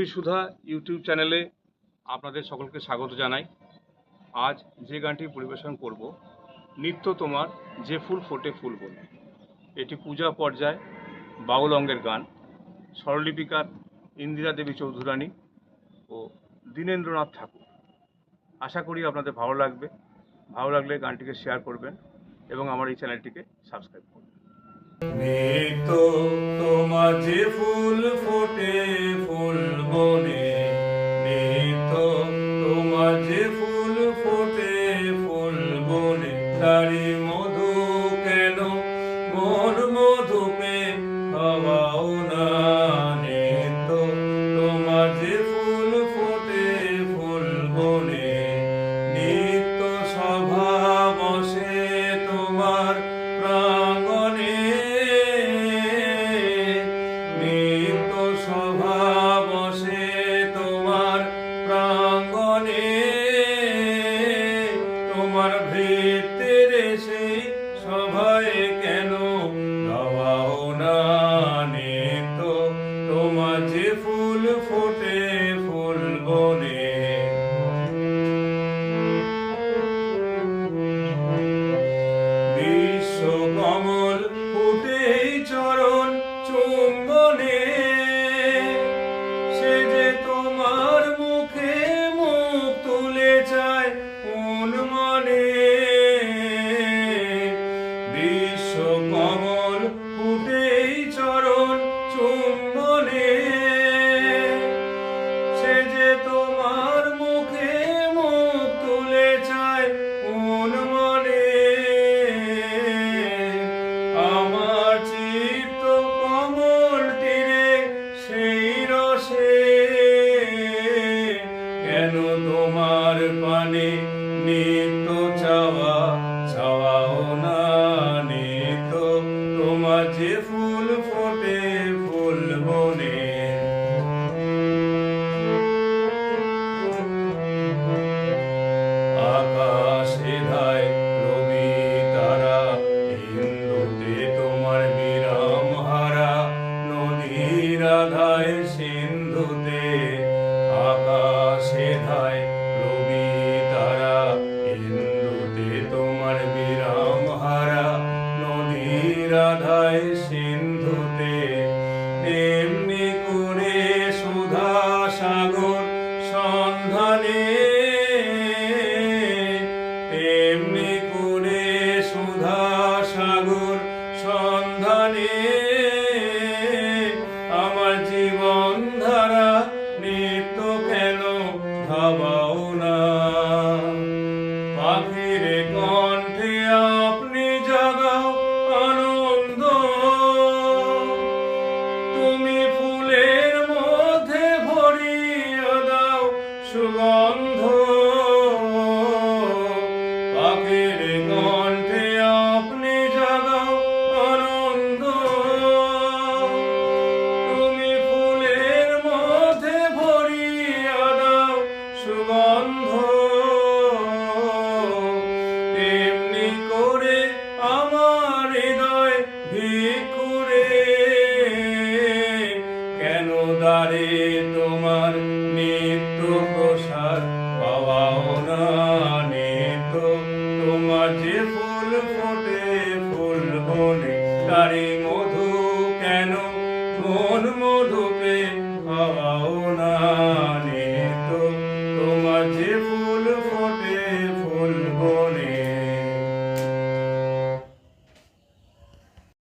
সুবীর সুধা YouTube চ্যানেলে আপনাদের সকলকে স্বাগত জানাই। আজ যে গানটি পরিবেশন করব, নিত্য তোমার যে ফুল ফোটে ফুল বলে। এটি পূজা পর্যায় বাউল অঙ্গের গান। স্বরলিপিকার ইন্দিরা দেবী চৌধুরানী ও দীনেন্দ্রনাথ ঠাকুর। আশা করি আপনাদের ভালো লাগবে। ভালো লাগলে গানটিকে শেয়ার করবেন এবং আমার এই চ্যানেলটিকে সাবস্ক্রাইব করবেন। নিত্য তোমার যে ফুল ফোটে ফুল বনে, নিত্য তোমার যে ফুল ফোটে ফুল বনে, তারি মধু কেন মোর মধুপে খাওয়াও না। নিত্য তোমার যে ফুল ফোটে ফুল বনে, নিত্য সভা বসে তোমার প্রাঙ্গণে, নিত্য সভা বসে তোমার প্রাঙ্গণে, তোমার ভৃত্যের সেই সভায় কেন গাওয়াও না। নিত্য তোমার যে ফুল ফোটে ফুল বনে। বিশ্বকমল ফুটেই চরণ চুম্বনে, সে যে তোমার মুখে মুখ তুলে চায় কোন মনে। বিশ্বকমল ফুটেই চরণ চুম্বনে, সে যে তোমার মুখে মুখ তুলে চায় কোন মনে। আমার চিত্ত কমল তীরে সেই রসে, কেন তোমার পানে নিত্য চাওয়া চাওয়াও না। নিত্য তোমার যে ফুল ফোটে ফুল বনে। আকাশে ধায় রবি তারা, হিন্দুতে তোমার বিরাম হারা, নদীর আধায় সিন্ধুতে। আকাশে ধায় রবি তারা, হিন্দুতে তোমার বিরাম হারা, নদীর আধায় সিন্ধুতে। তেমনি করে সুধা সাগর সন্ধানে, তেমনি করে সুধা সাগর সন্ধানে, আমার জীবন ধারা নিত্য কেন ভাবাও না। পাখির কণ্ঠে আপনি জাগাও আনন্দ, তুমি ফুলের মধ্যে ভরিয়ে দাও সুগন্ধ। পাখির কণ্ঠে আপনি জাগাও আনন্দ, তুমি ফুলের মধ্যে ভরিয়ে দাও সুগন্ধ। তেমনি করে আমার হৃদয় ভিক্ষুরে, কেন দ্বারে তোমার নিত্য প্রসাদ পাওয়াও না। নিত্য তোমার যে ফুল ফোটে ফুল বনে, তারে